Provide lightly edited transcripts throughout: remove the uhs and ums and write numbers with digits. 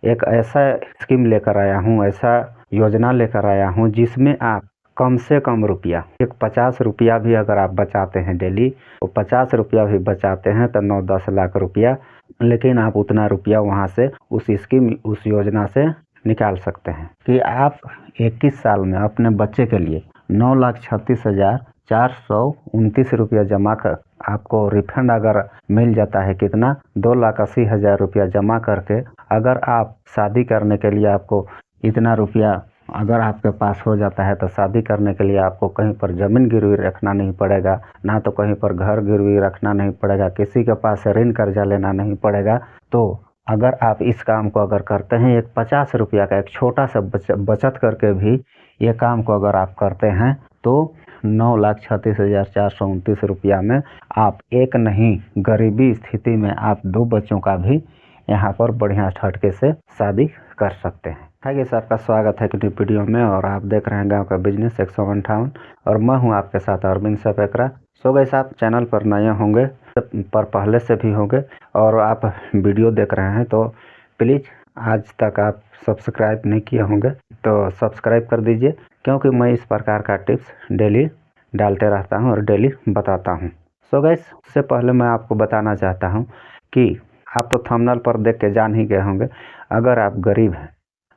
एक ऐसा स्कीम लेकर आया हूँ, ऐसा योजना लेकर आया हूँ जिसमें आप कम से कम रुपया, एक 50 रुपया भी अगर आप बचाते हैं डेली, तो 50 रुपया भी बचाते हैं तो 9-10 लाख रुपया, लेकिन आप उतना रुपया वहाँ से उस स्कीम, उस योजना से निकाल सकते हैं कि आप 21 साल में अपने बच्चे के लिए 9,36,429 रुपया जमा कर, आपको रिफंड अगर मिल जाता है कितना, 2,80,000 रुपया जमा करके अगर आप शादी करने के लिए आपको इतना रुपया अगर आपके पास हो जाता है तो शादी करने के लिए आपको कहीं पर ज़मीन गिरवी रखना नहीं पड़ेगा, ना तो कहीं पर घर गिरवी रखना नहीं पड़ेगा, किसी के पास ऋण कर्जा लेना नहीं पड़ेगा। तो अगर आप इस काम को अगर करते हैं, एक 50 रुपया का एक छोटा सा बचत करके भी ये काम को अगर आप करते हैं तो 9,36,429 रुपया में आप एक नहीं, गरीबी स्थिति में आप 2 बच्चों का भी यहाँ पर बढ़िया झटके से शादी कर सकते हैं। हाय गाइस, आपका स्वागत है कि न्यू वीडियो में, और आप देख रहे हैं गांव का बिजनेस 158 और मैं हूं आपके साथ अरविंद सपेकरा। सो गाइस, आप चैनल पर नए होंगे पर पहले से भी होंगे और आप वीडियो देख रहे हैं तो प्लीज़ आज तक आप सब्सक्राइब नहीं किए होंगे तो सब्सक्राइब कर दीजिए, क्योंकि मैं इस प्रकार का टिप्स डेली डालते रहता हूँ और डेली बताता हूँ। सो गाइस, उससे पहले मैं आपको बताना चाहता हूँ कि आप तो थंबनेल पर देख के जान ही गए होंगे, अगर आप गरीब हैं,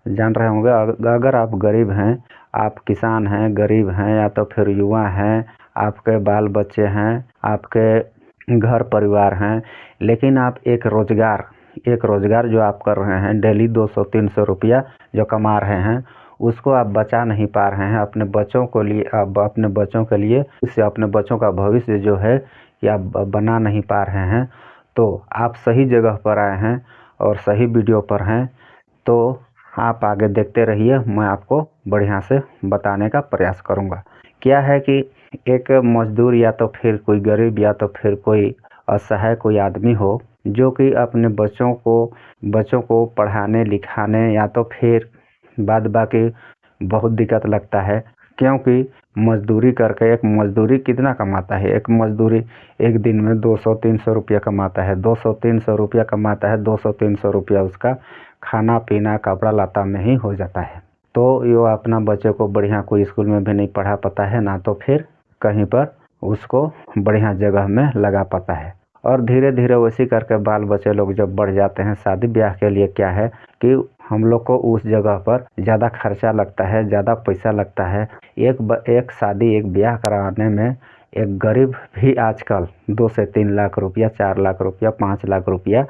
जान रहे होंगे, अगर आप गरीब हैं, आप किसान हैं, गरीब हैं, या तो फिर युवा हैं, आपके बाल बच्चे हैं, आपके घर परिवार हैं, लेकिन आप एक रोज़गार जो आप कर रहे हैं डेली 200-300 रुपया जो कमा रहे हैं, उसको आप बचा नहीं पा रहे हैं अपने बच्चों को लिए, आप अपने बच्चों के लिए, इससे अपने बच्चों का भविष्य जो है कि आप बना नहीं पा रहे हैं, तो आप सही जगह पर आए हैं और सही वीडियो पर हैं। तो आप आगे देखते रहिए, मैं आपको बढ़िया से बताने का प्रयास करूंगा। क्या है कि एक मजदूर या तो फिर कोई गरीब या तो फिर कोई असहाय कोई आदमी हो जो कि अपने बच्चों को पढ़ाने लिखाने या तो फिर बाद बाकी बहुत दिक्कत लगता है, क्योंकि मजदूरी करके, एक मजदूरी कितना कमाता है, एक मजदूरी एक दिन में 200-300 रुपया कमाता है, 200-300 रुपया कमाता है, 200-300 रुपया उसका खाना पीना कपड़ा लता में ही हो जाता है। तो ये अपना बच्चे को बढ़िया कोई स्कूल में भी नहीं पढ़ा पाता है, ना तो फिर कहीं पर उसको बढ़िया जगह में लगा पाता है। और धीरे धीरे वैसे करके बाल बच्चे लोग जब बढ़ जाते हैं, शादी ब्याह के लिए क्या है कि हम लोग को उस जगह पर ज़्यादा खर्चा लगता है, ज़्यादा पैसा लगता है। एक शादी, एक ब्याह कराने में एक गरीब भी आजकल 2 से 3 लाख रुपया, 4 लाख रुपया, 5 लाख रुपया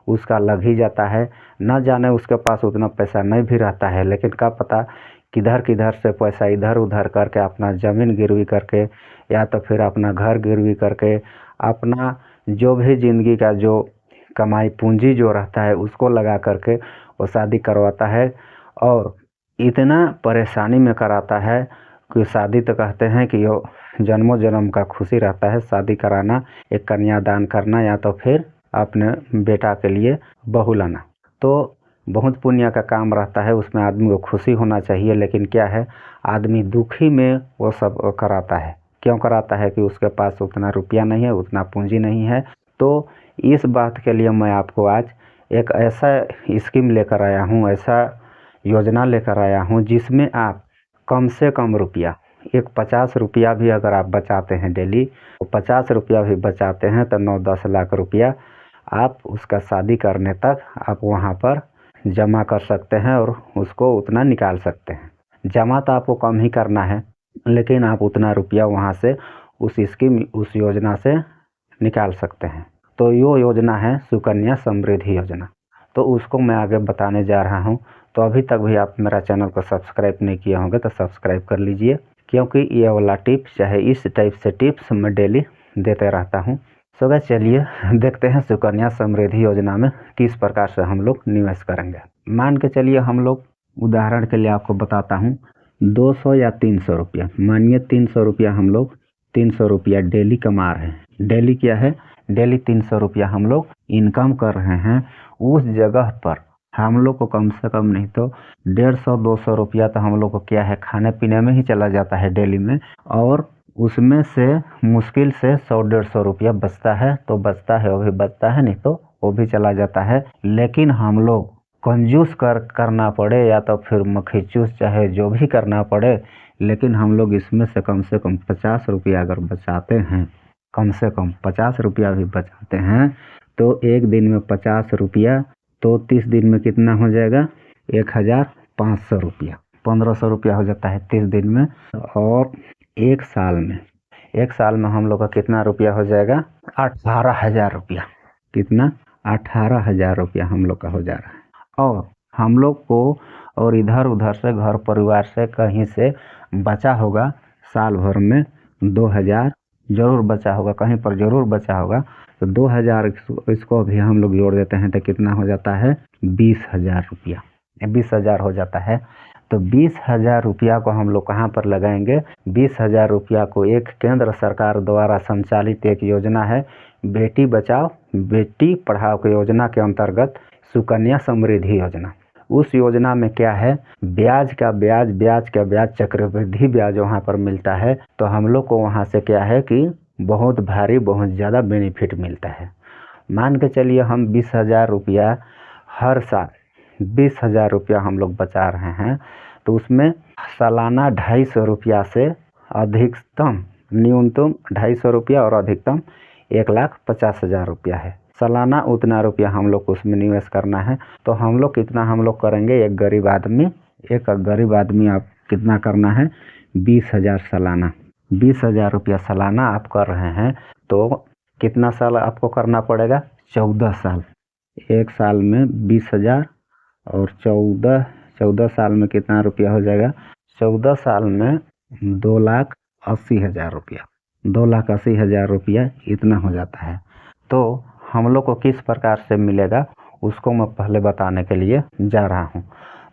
उसका लग ही जाता है। न जाने उसके पास उतना पैसा नहीं भी रहता है, लेकिन क्या पता किधर किधर से पैसा इधर उधर करके, अपना ज़मीन गिरवी करके या तो फिर अपना घर गिरवी करके, अपना जो भी ज़िंदगी का जो कमाई पूंजी जो रहता है उसको लगा करके वो शादी करवाता है। और इतना परेशानी में कराता है कि शादी तो कहते हैं कि यो जन्मों जन्म का खुशी रहता है शादी कराना, एक कन्यादान करना या तो फिर अपने बेटा के लिए बहू लाना। तो बहुत पुण्य का काम रहता है, उसमें आदमी को खुशी होना चाहिए, लेकिन क्या है, आदमी दुखी में वो सब कराता है। क्यों कराता है कि उसके पास उतना रुपया नहीं है, उतना पूंजी नहीं है। तो इस बात के लिए मैं आपको आज एक ऐसा स्कीम लेकर आया हूँ, ऐसा योजना लेकर आया हूँ जिसमें आप कम से कम रुपया, एक 50 रुपया भी अगर आप बचाते हैं डेली, तो 50 रुपया भी बचाते हैं तो 9-10 लाख रुपया आप उसका शादी करने तक आप वहाँ पर जमा कर सकते हैं और उसको उतना निकाल सकते हैं। जमा तो आपको कम ही करना है, लेकिन आप उतना रुपया वहाँ से उस स्कीम, उस योजना से निकाल सकते हैं। तो यो योजना है सुकन्या समृद्धि योजना। तो उसको मैं आगे बताने जा रहा हूँ। तो अभी तक भी आप मेरा चैनल को सब्सक्राइब नहीं किए होंगे तो सब्सक्राइब कर लीजिए, क्योंकि ये वाला टिप्स, चाहे इस टाइप से टिप्स मैं डेली देते रहता हूँ। सो गाइस, चलिए देखते हैं सुकन्या समृद्धि योजना में किस प्रकार से हम लोग निवेश करेंगे। मान के चलिए, हम लोग उदाहरण के लिए आपको बताता हूँ, 200 या 300 रुपया, मानिए 300 रुपया, हम लोग 300 रुपया डेली कमा रहे हैं। डेली क्या है, डेली 300 रुपया हम लोग इनकम कर रहे हैं। उस जगह पर हम लोग को कम से कम नहीं तो 150-200 रुपया तो हम लोग को क्या है, खाने पीने में ही चला जाता है डेली में, और उसमें से मुश्किल से 100-150 रुपया बचता है। तो बचता है, वो भी बचता है, नहीं तो वो भी चला जाता है। लेकिन हम लोग कंजूस करना पड़े या तो फिर मक्खीचूस चाहे जो भी करना पड़े, लेकिन हम लोग इसमें से कम 50 रुपया अगर बचाते हैं, कम से कम 50 रुपया भी बचाते हैं, तो एक दिन में 50 रुपया, तो 30 दिन में कितना हो जाएगा? 1500 रुपया, 1500 रुपया हो जाता है 30 दिन में। और एक साल में हम लोग का कितना रुपया हो जाएगा? 18,000 रुपया। कितना? 18,000 रुपया हम लोग का हो जा रहा है। और हम लोग को और इधर उधर से घर परिवार से कहीं से बचा होगा साल भर में 2,000 जरूर बचा होगा, कहीं पर जरूर बचा होगा, तो 2,000 इसको भी हम लोग जोड़ देते हैं तो कितना हो जाता है? 20,000 रुपया। 20,000 हो जाता है। तो 20,000 रुपया को हम लोग कहाँ पर लगाएंगे? 20,000 रुपया को एक केंद्र सरकार द्वारा संचालित एक योजना है, बेटी बचाओ बेटी पढ़ाओ की योजना के अंतर्गत सुकन्या समृद्धि योजना। उस योजना में क्या है? ब्याज का ब्याज चक्रवृद्धि ब्याज वहाँ पर मिलता है। तो हम लोग को वहाँ से क्या है कि बहुत भारी, बहुत ज़्यादा बेनिफिट मिलता है। मान के चलिए हम 20,000 रुपया हर साल 20,000 रुपया हम लोग बचा रहे हैं, तो उसमें सालाना 250 रुपया से अधिकतम, न्यूनतम 250 रुपया और अधिकतम 1,50,000 रुपया है। सालाना उतना रुपया हम लोग को उसमें निवेश करना है। तो हम लोग कितना हम लोग करेंगे? एक गरीब आदमी आप कितना करना है? 20,000 सालाना। 20,000 रुपया सालाना आप कर रहे हैं, तो कितना साल आपको करना पड़ेगा? 14 साल। एक साल में 20,000 और 14 साल में कितना रुपया हो जाएगा? 14 साल में 2,80,000 रुपया। 2,80,000 रुपया इतना हो जाता है। तो हम लोग को किस प्रकार से मिलेगा उसको मैं पहले बताने के लिए जा रहा हूँ।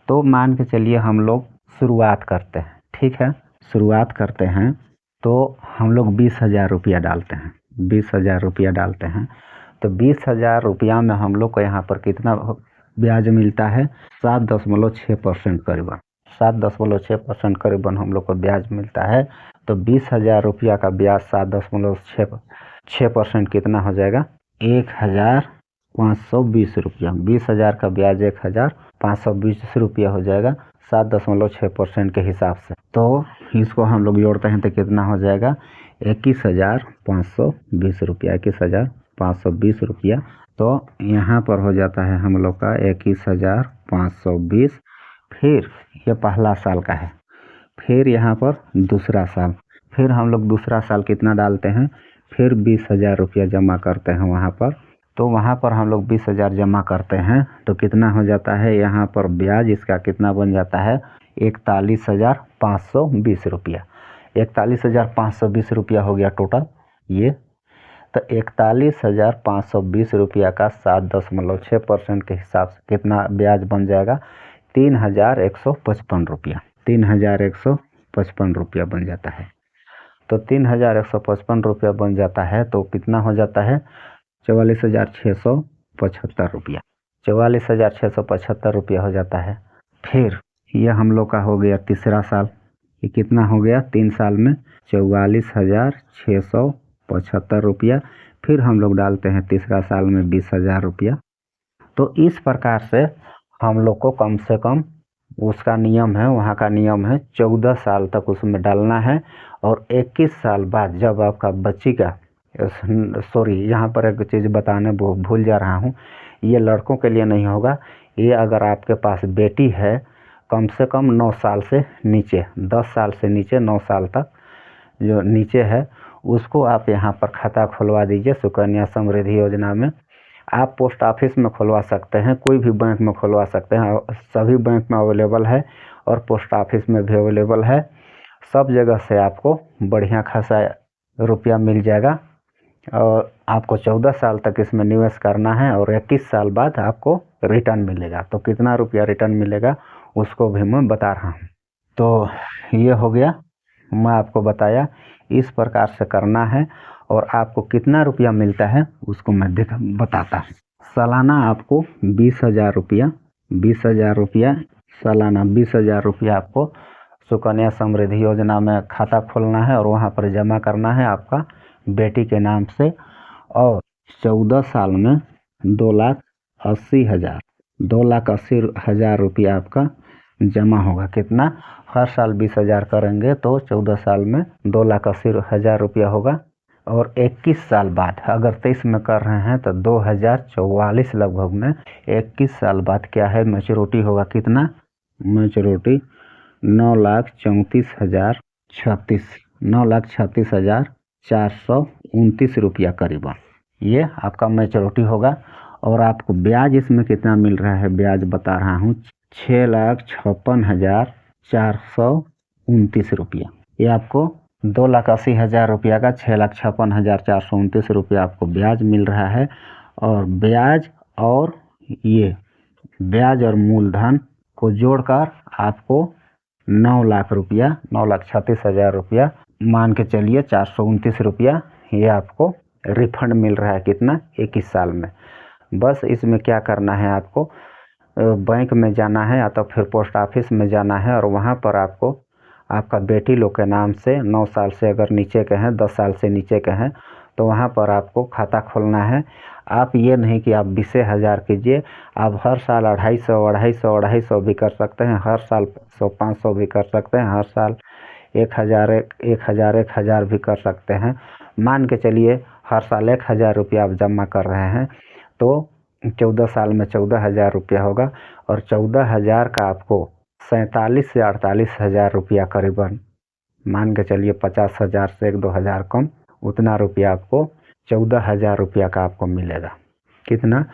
तो मान के चलिए हम लोग शुरुआत करते हैं, ठीक है? शुरुआत करते हैं तो हम लोग 20,000 रुपया डालते हैं। 20,000 रुपया डालते हैं तो 20,000 रुपया में हम लोग को यहाँ पर कितना ब्याज मिलता है? 7.6% करीबन। 7.6% करीबन हम लोग को ब्याज मिलता है। तो 20,000 रुपया का ब्याज 7.6% कितना हो जाएगा? 1,520 रुपया। 20,000 का ब्याज 1,520 रुपया हो जाएगा 7.6% के हिसाब से। तो इसको हम लोग जोड़ते हैं तो कितना हो जाएगा? 21,520 रुपया। 21,520 रुपया। तो यहाँ पर हो जाता है हम लोग का 21,520। फिर ये पहला साल का है। फिर यहाँ पर दूसरा साल, फिर हम लोग दूसरा साल कितना डालते हैं? फिर 20,000 रुपया जमा करते हैं वहाँ पर। तो वहाँ पर हम लोग 20,000 जमा करते हैं तो कितना हो जाता है? यहाँ पर ब्याज इसका कितना बन जाता है? 41,520 रुपया। 41,520 रुपया हो गया टोटल ये। तो 41,520 रुपया का 7.6% के हिसाब से कितना ब्याज बन जाएगा? 3,155 रुपया। 3,155 रुपया बन जाता है। तो 3,155 रुपया बन जाता है तो कितना हो जाता है? 44,675 रुपया। 44,675 रुपया हो जाता है। फिर यह हम लोग का हो गया तीसरा साल। ये कितना हो गया? 3 साल में 44,675 रुपया। फिर हम लोग डालते हैं तीसरा साल में 20,000 रुपया। तो इस प्रकार से हम लोग को कम से कम उसका नियम है, वहाँ का नियम है 14 साल तक उसमें डालना है। और 21 साल बाद जब आपका बच्ची का, सॉरी यहाँ पर एक चीज़ बताने भूल जा रहा हूँ, ये लड़कों के लिए नहीं होगा। ये अगर आपके पास बेटी है कम से कम 9 साल से नीचे, 10 साल से नीचे 9 साल तक जो नीचे है, उसको आप यहाँ पर खाता खुलवा दीजिए सुकन्या समृद्धि योजना में। आप पोस्ट ऑफिस में खुलवा सकते हैं, कोई भी बैंक में खुलवा सकते हैं, सभी बैंक में अवेलेबल है और पोस्ट ऑफिस में भी अवेलेबल है। सब जगह से आपको बढ़िया खासा रुपया मिल जाएगा और आपको 14 साल तक इसमें निवेश करना है और 21 साल बाद आपको रिटर्न मिलेगा। तो कितना रुपया रिटर्न मिलेगा उसको भी मैं बता रहा हूँ। तो ये हो गया, मैं आपको बताया इस प्रकार से करना है और आपको कितना रुपया मिलता है उसको मैं बताता हूँ। सालाना आपको 20,000 रुपया, 20,000 रुपया सालाना 20,000 रुपया आपको सुकन्या समृद्धि योजना में खाता खोलना है और वहाँ पर जमा करना है आपका बेटी के नाम से। और 14 साल में 2,80,000, 2,80,000 रुपया आपका जमा होगा। कितना? हर साल 20,000 करेंगे तो 14 साल में 2,80,000 रुपया होगा। और 21 साल बाद अगर 23 में कर रहे हैं तो 2044 लगभग में 21 साल बाद क्या है मैच्योरिटी होगा। कितना मैच्योरिटी? 9,36,429 रुपया करीबन ये आपका मैच्योरिटी होगा। और आपको ब्याज इसमें कितना मिल रहा है, ब्याज बता रहा हूँ, 6,56,429 रुपया। ये आपको 2,80,000 रुपया का 6,56,429 रुपया आपको ब्याज मिल रहा है। और ब्याज और मूलधन को जोड़कर आपको 9 लाख रुपया, 9,36,000 रुपया मान के चलिए 429 रुपया ये आपको रिफंड मिल रहा है। कितना? 21 साल में। बस इसमें क्या करना है, आपको बैंक में जाना है या तो फिर पोस्ट ऑफिस में जाना है और वहाँ पर आपको आपका बेटी लोग के नाम से 9 साल से अगर नीचे के हैं, 10 साल से नीचे के हैं, तो वहाँ पर आपको खाता खोलना है। आप ये नहीं कि आप 20,000 कीजिए, आप हर साल 250 भी कर सकते हैं, हर साल 500 भी कर सकते हैं, हर साल 1,000 भी कर सकते हैं। मान के चलिए हर साल 1,000 रुपया आप जमा कर रहे हैं तो 14 साल में 14,000 रुपया होगा। और 14,000 का आपको 47 से 48,000 रुपया करीबन, मान के चलिए 50,000 से 1-2 हज़ार कम, उतना रुपया आपको 14,000 रुपया का आपको मिलेगा। कितना?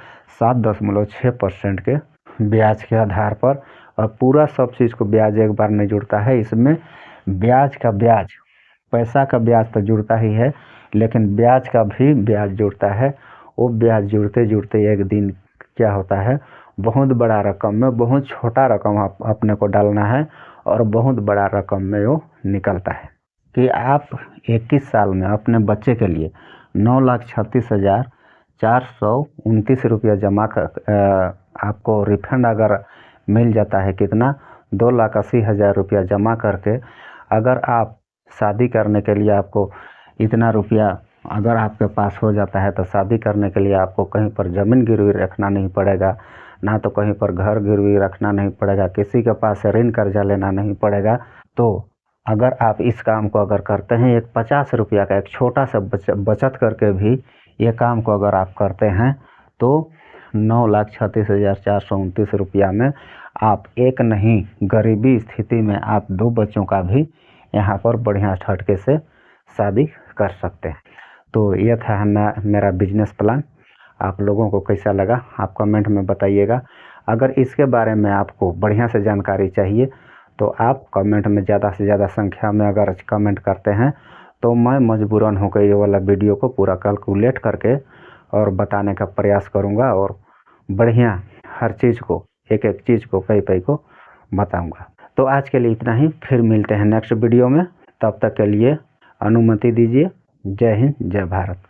7.6% के ब्याज के आधार पर। और पूरा सब चीज़ को ब्याज एक बार नहीं जुड़ता है, इसमें ब्याज, पैसा का ब्याज तो जुड़ता ही है, लेकिन ब्याज का भी ब्याज जुड़ता है। वो ब्याज जुड़ते जुड़ते एक दिन क्या होता है, बहुत बड़ा रकम में बहुत छोटा रकम अपने को डालना है और बहुत बड़ा रकम में वो निकलता है। कि आप 21 साल में अपने बच्चे के लिए 9,36,429 रुपया जमा कर आपको रिफंड अगर मिल जाता है। कितना? 2,80,000 रुपया जमा करके अगर आप शादी करने के लिए आपको इतना रुपया अगर आपके पास हो जाता है तो शादी करने के लिए आपको कहीं पर ज़मीन गिरवी रखना नहीं पड़ेगा, ना तो कहीं पर घर गिरवी रखना नहीं पड़ेगा, किसी के पास से ऋण कर्जा लेना नहीं पड़ेगा। तो अगर आप इस काम को अगर करते हैं, एक 50 रुपया का एक छोटा सा बचत करके भी ये काम को अगर आप करते हैं तो 9,36,429 रुपया में आप एक नहीं गरीबी स्थिति में आप 2 बच्चों का भी यहाँ पर बढ़िया झटके से शादी कर सकते हैं। तो ये था मेरा बिजनेस प्लान। आप लोगों को कैसा लगा आप कमेंट में बताइएगा। अगर इसके बारे में आपको बढ़िया से जानकारी चाहिए तो आप कमेंट में ज़्यादा से ज़्यादा संख्या में अगर कमेंट करते हैं तो मैं मजबूरन होकर ये वाला वीडियो को पूरा कैलकुलेट करके और बताने का प्रयास करूँगा और बढ़िया हर चीज़ को एक चीज़ को कई को बताऊँगा। तो आज के लिए इतना ही, फिर मिलते हैं नेक्स्ट वीडियो में। तब तक के लिए अनुमति दीजिए। जय हिंद, जय भारत।